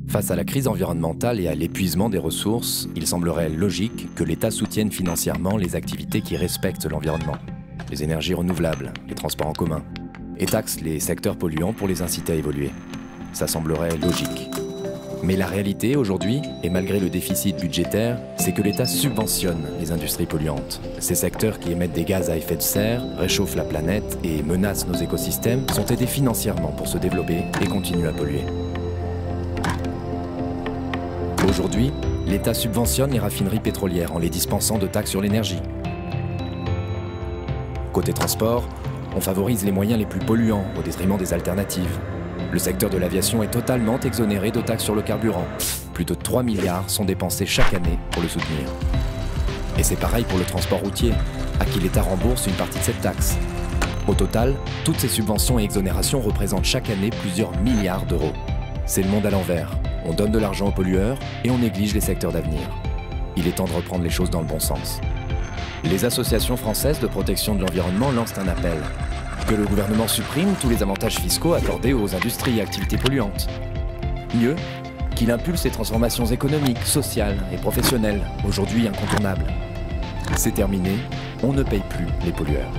Face à la crise environnementale et à l'épuisement des ressources, il semblerait logique que l'État soutienne financièrement les activités qui respectent l'environnement, les énergies renouvelables, les transports en commun, et taxe les secteurs polluants pour les inciter à évoluer. Ça semblerait logique. Mais la réalité aujourd'hui, et malgré le déficit budgétaire, c'est que l'État subventionne les industries polluantes. Ces secteurs qui émettent des gaz à effet de serre, réchauffent la planète et menacent nos écosystèmes sont aidés financièrement pour se développer et continuent à polluer. Aujourd'hui, l'État subventionne les raffineries pétrolières en les dispensant de taxes sur l'énergie. Côté transport, on favorise les moyens les plus polluants au détriment des alternatives. Le secteur de l'aviation est totalement exonéré de taxes sur le carburant. Plus de 3 milliards sont dépensés chaque année pour le soutenir. Et c'est pareil pour le transport routier, à qui l'État rembourse une partie de cette taxe. Au total, toutes ces subventions et exonérations représentent chaque année plusieurs milliards d'euros. C'est le monde à l'envers. On donne de l'argent aux pollueurs et on néglige les secteurs d'avenir. Il est temps de reprendre les choses dans le bon sens. Les associations françaises de protection de l'environnement lancent un appel. Que le gouvernement supprime tous les avantages fiscaux accordés aux industries et activités polluantes. Mieux, qu'il impulse les transformations économiques, sociales et professionnelles, aujourd'hui incontournables. C'est terminé, on ne paye plus les pollueurs.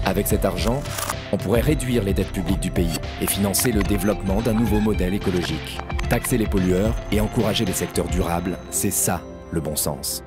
Avec cet argent, on pourrait réduire les dettes publiques du pays et financer le développement d'un nouveau modèle écologique. Taxer les pollueurs et encourager les secteurs durables, c'est ça le bon sens.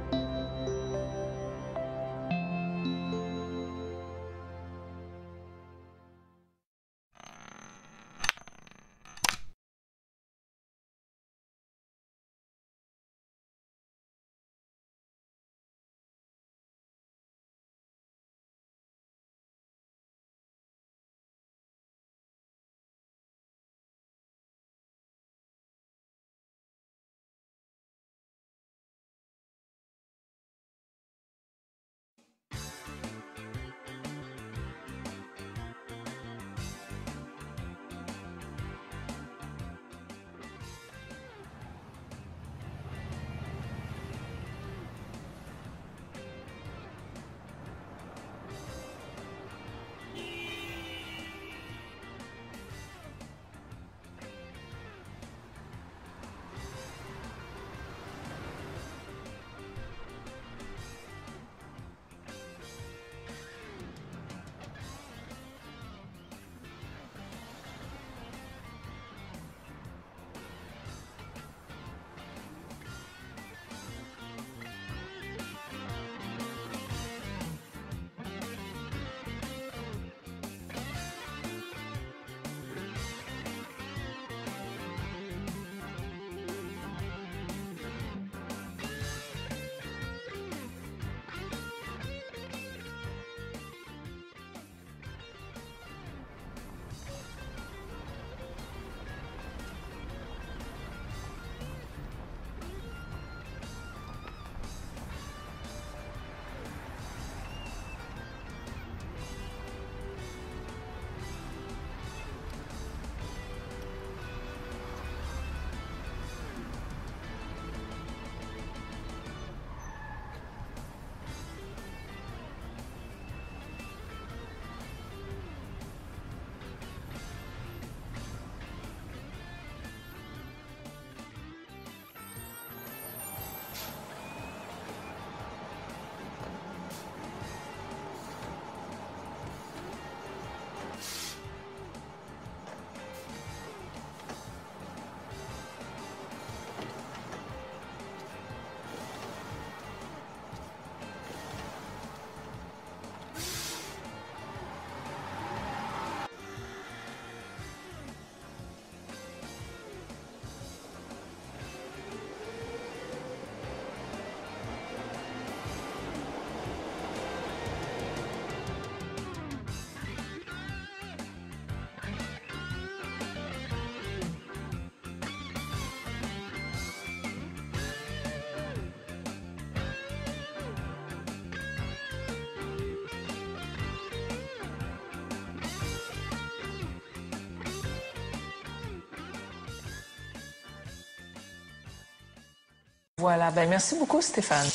Voilà, ben merci beaucoup Stéphane.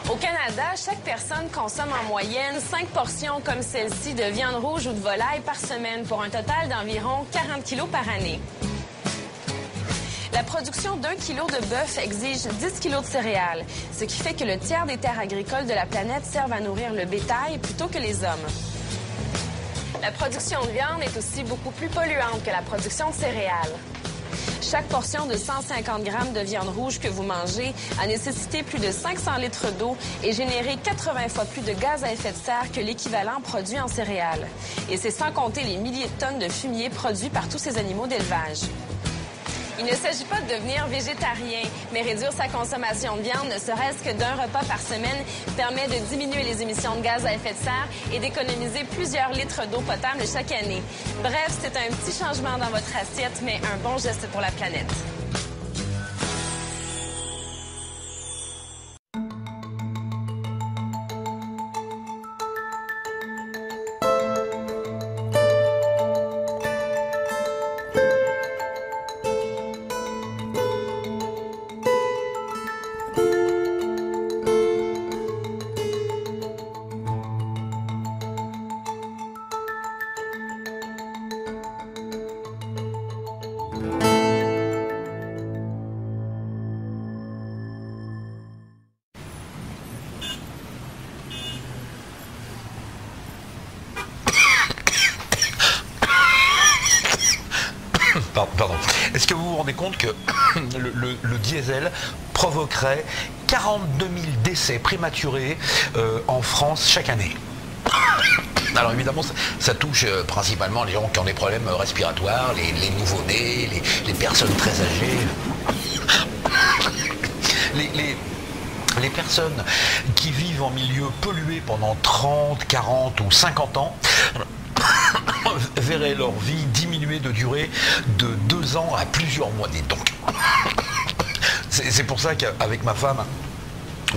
Au Canada, Canada, chaque personne consomme en moyenne 5 portions comme celle-ci de viande rouge ou de volaille par semaine pour un total d'environ 40 kilos par année. La production d'1 kilo de bœuf exige 10 kilos de céréales, ce qui fait que le tiers des terres agricoles de la planète servent à nourrir le bétail plutôt que les hommes. La production de viande est aussi beaucoup plus polluante que la production de céréales. Chaque portion de 150 grammes de viande rouge que vous mangez a nécessité plus de 500 litres d'eau et généré 80 fois plus de gaz à effet de serre que l'équivalent produit en céréales. Et c'est sans compter les milliers de tonnes de fumier produits par tous ces animaux d'élevage. Il ne s'agit pas de devenir végétarien, mais réduire sa consommation de viande, ne serait-ce que d'un repas par semaine, permet de diminuer les émissions de gaz à effet de serre et d'économiser plusieurs litres d'eau potable chaque année. Bref, c'est un petit changement dans votre assiette, mais un bon geste pour la planète. Pardon. Est-ce que vous vous rendez compte que le diesel provoquerait 42 000 décès prématurés en France chaque année? Alors évidemment, ça touche principalement les gens qui ont des problèmes respiratoires, les nouveau-nés, les personnes très âgées, les personnes qui vivent en milieu pollué pendant 30, 40 ou 50 ans verraient leur vie diminuer de durée de 2 ans à plusieurs mois. Donc, c'est pour ça qu'avec ma femme,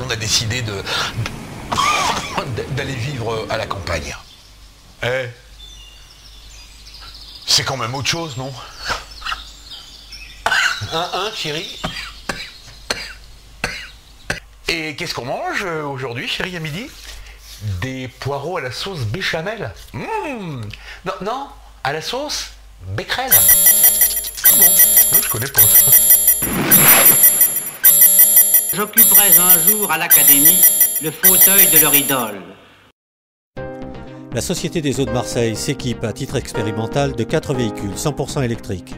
on a décidé d'aller vivre à la campagne. C'est quand même autre chose, non? Chérie? Et qu'est-ce qu'on mange aujourd'hui, chérie, à midi? Des poireaux à la sauce béchamel. Non, à la sauce becquerel. Ah bon, non, je connais pas ça. J'occuperai un jour à l'Académie le fauteuil de leur idole. La Société des Eaux de Marseille s'équipe à titre expérimental de 4 véhicules 100% électriques.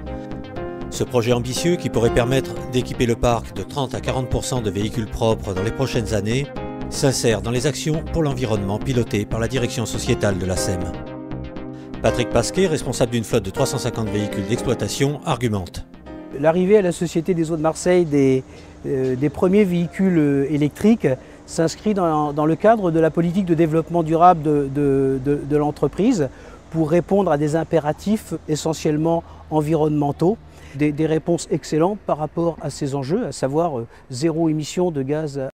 Ce projet ambitieux, qui pourrait permettre d'équiper le parc de 30 à 40% de véhicules propres dans les prochaines années, s'insère dans les actions pour l'environnement pilotées par la direction sociétale de la SEM. Patrick Pasquet, responsable d'une flotte de 350 véhicules d'exploitation, argumente. L'arrivée à la Société des Eaux de Marseille des premiers véhicules électriques s'inscrit dans le cadre de la politique de développement durable de l'entreprise pour répondre à des impératifs essentiellement environnementaux. Des réponses excellentes par rapport à ces enjeux, à savoir zéro émission de gaz